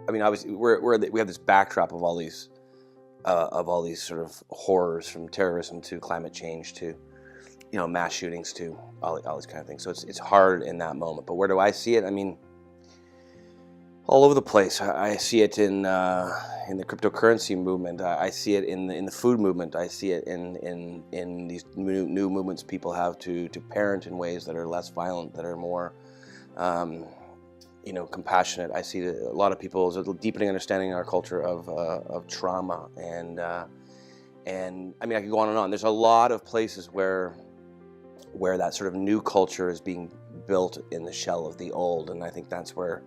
I mean, obviously, we have this backdrop of all these sort of horrors, from terrorism to climate change to, mass shootings to all these kind of things. So it's hard in that moment. But where do I see it? I mean, all over the place. I see it in the cryptocurrency movement. I see it in the food movement. I see it in these new movements people have to parent in ways that are less violent, that are more compassionate. I see a lot of people's deepening understanding in our culture of trauma, and I mean, I could go on and on. There's a lot of places where that sort of new culture is being built in the shell of the old, and I think that's where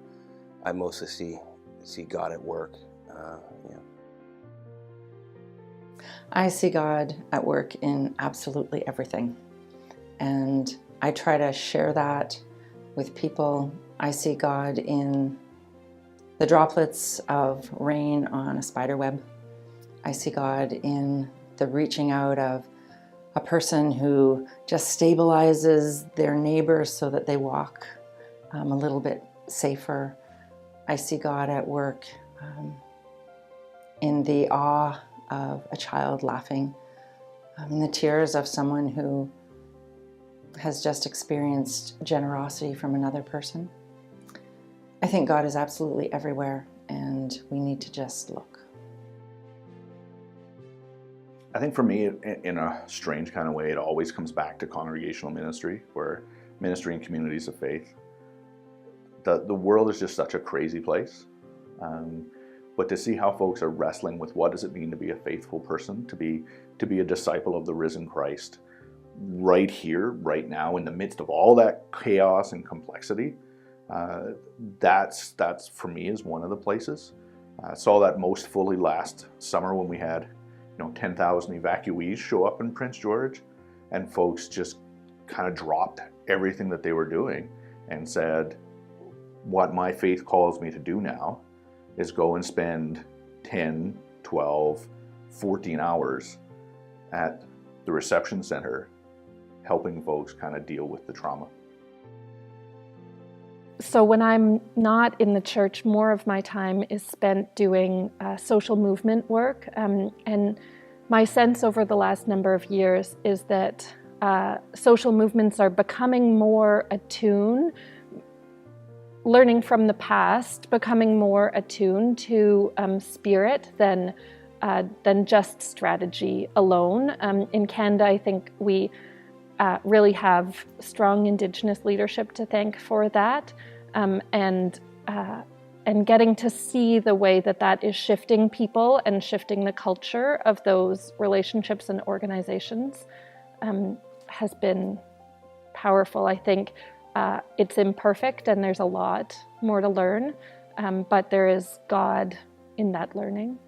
I mostly see God at work. I see God at work in absolutely everything, and I try to share that with people. I see God in the droplets of rain on a spider web. I see God in the reaching out of a person who just stabilizes their neighbors so that they walk a little bit safer. I see God at work in the awe of a child laughing, in the tears of someone who has just experienced generosity from another person. I think God is absolutely everywhere, and we need to just look. I think for me, in a strange kind of way, it always comes back to congregational ministry, where ministry in communities of faith. The world is just such a crazy place. But to see how folks are wrestling with what does it mean to be a faithful person, to be a disciple of the risen Christ, right here, right now, in the midst of all that chaos and complexity, that's for me is one of the places. I saw that most fully last summer when we had 10,000 evacuees show up in Prince George, and folks just kind of dropped everything that they were doing and said, what my faith calls me to do now is go and spend 10, 12, 14 hours at the reception center helping folks kind of deal with the trauma. So when I'm not in the church, more of my time is spent doing social movement work. And my sense over the last number of years is that social movements are becoming more attuned, learning from the past, becoming more attuned to spirit than just strategy alone. In Canada, I think we really have strong Indigenous leadership to thank for that, and getting to see the way that is shifting people and shifting the culture of those relationships and organizations has been powerful. I think it's imperfect and there's a lot more to learn, but there is God in that learning.